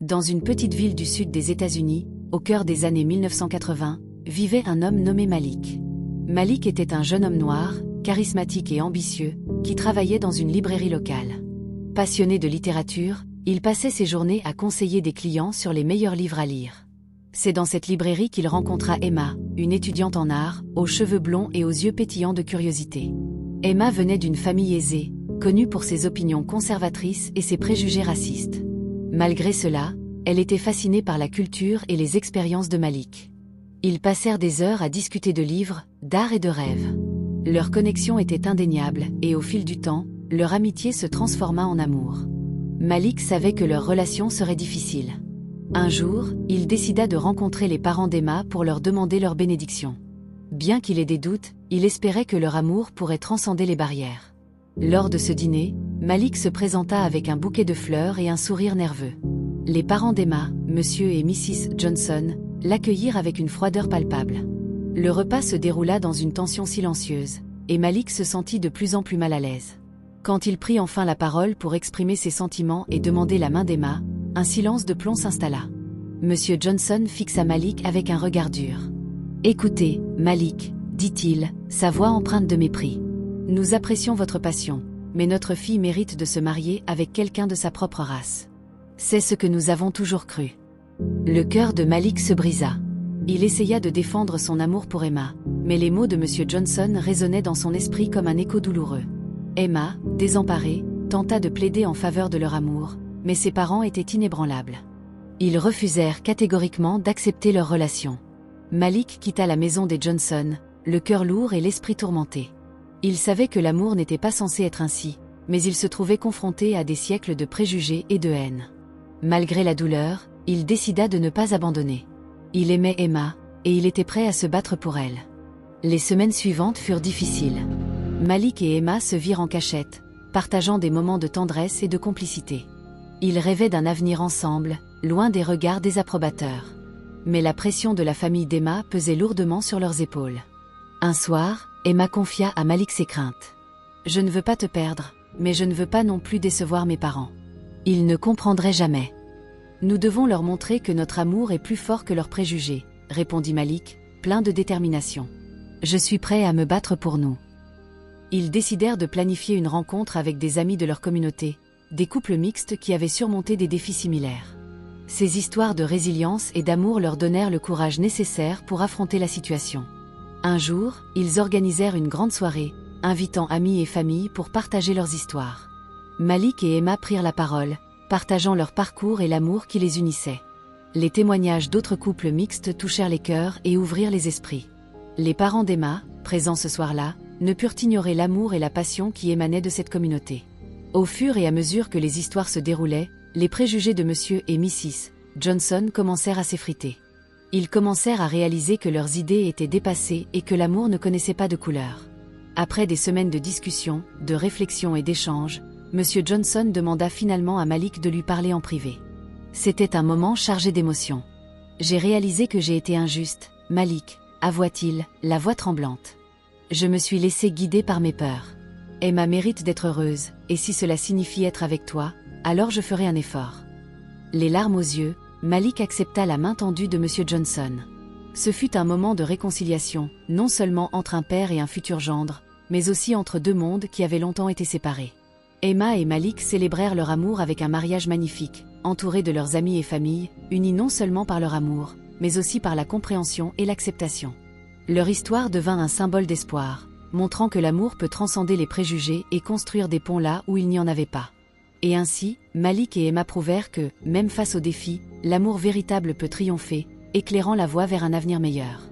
Dans une petite ville du sud des États-Unis, au cœur des années 1980, vivait un homme nommé Malik. Malik était un jeune homme noir, charismatique et ambitieux, qui travaillait dans une librairie locale. Passionné de littérature, il passait ses journées à conseiller des clients sur les meilleurs livres à lire. C'est dans cette librairie qu'il rencontra Emma, une étudiante en art, aux cheveux blonds et aux yeux pétillants de curiosité. Emma venait d'une famille aisée, connue pour ses opinions conservatrices et ses préjugés racistes. Malgré cela, elle était fascinée par la culture et les expériences de Malik. Ils passèrent des heures à discuter de livres, d'art et de rêves. Leur connexion était indéniable et au fil du temps, leur amitié se transforma en amour. Malik savait que leur relation serait difficile. Un jour, il décida de rencontrer les parents d'Emma pour leur demander leur bénédiction. Bien qu'il ait des doutes, il espérait que leur amour pourrait transcender les barrières. Lors de ce dîner, Malik se présenta avec un bouquet de fleurs et un sourire nerveux. Les parents d'Emma, Monsieur et Mrs. Johnson, l'accueillirent avec une froideur palpable. Le repas se déroula dans une tension silencieuse, et Malik se sentit de plus en plus mal à l'aise. Quand il prit enfin la parole pour exprimer ses sentiments et demander la main d'Emma, un silence de plomb s'installa. Monsieur Johnson fixa Malik avec un regard dur. « Écoutez, Malik, dit-il, sa voix empreinte de mépris. Nous apprécions votre passion, mais notre fille mérite de se marier avec quelqu'un de sa propre race. C'est ce que nous avons toujours cru. » Le cœur de Malik se brisa. Il essaya de défendre son amour pour Emma, mais les mots de Monsieur Johnson résonnaient dans son esprit comme un écho douloureux. Emma, désemparée, tenta de plaider en faveur de leur amour, mais ses parents étaient inébranlables. Ils refusèrent catégoriquement d'accepter leur relation. Malik quitta la maison des Johnson, le cœur lourd et l'esprit tourmenté. Il savait que l'amour n'était pas censé être ainsi, mais il se trouvait confronté à des siècles de préjugés et de haine. Malgré la douleur, il décida de ne pas abandonner. Il aimait Emma, et il était prêt à se battre pour elle. Les semaines suivantes furent difficiles. Malik et Emma se virent en cachette, partageant des moments de tendresse et de complicité. Ils rêvaient d'un avenir ensemble, loin des regards désapprobateurs. Mais la pression de la famille d'Emma pesait lourdement sur leurs épaules. Un soir, Emma confia à Malik ses craintes. « Je ne veux pas te perdre, mais je ne veux pas non plus décevoir mes parents. Ils ne comprendraient jamais. Nous devons leur montrer que notre amour est plus fort que leurs préjugés, » répondit Malik, plein de détermination. « Je suis prêt à me battre pour nous. » Ils décidèrent de planifier une rencontre avec des amis de leur communauté, des couples mixtes qui avaient surmonté des défis similaires. Ces histoires de résilience et d'amour leur donnèrent le courage nécessaire pour affronter la situation. Un jour, ils organisèrent une grande soirée, invitant amis et familles pour partager leurs histoires. Malik et Emma prirent la parole, partageant leur parcours et l'amour qui les unissait. Les témoignages d'autres couples mixtes touchèrent les cœurs et ouvrirent les esprits. Les parents d'Emma, présents ce soir-là, ne purent ignorer l'amour et la passion qui émanaient de cette communauté. Au fur et à mesure que les histoires se déroulaient, les préjugés de Monsieur et Mrs. Johnson commencèrent à s'effriter. Ils commencèrent à réaliser que leurs idées étaient dépassées et que l'amour ne connaissait pas de couleur. Après des semaines de discussions, de réflexions et d'échanges, Monsieur Johnson demanda finalement à Malik de lui parler en privé. C'était un moment chargé d'émotions. « J'ai réalisé que j'ai été injuste, Malik, » avoua-t-il, la voix tremblante. « Je me suis laissé guider par mes peurs. Emma mérite d'être heureuse, et si cela signifie être avec toi, alors je ferai un effort. » Les larmes aux yeux, Malik accepta la main tendue de Monsieur Johnson. Ce fut un moment de réconciliation, non seulement entre un père et un futur gendre, mais aussi entre deux mondes qui avaient longtemps été séparés. Emma et Malik célébrèrent leur amour avec un mariage magnifique, entourés de leurs amis et familles, unis non seulement par leur amour, mais aussi par la compréhension et l'acceptation. Leur histoire devint un symbole d'espoir, montrant que l'amour peut transcender les préjugés et construire des ponts là où il n'y en avait pas. Et ainsi, Malik et Emma prouvèrent que, même face aux défis, l'amour véritable peut triompher, éclairant la voie vers un avenir meilleur.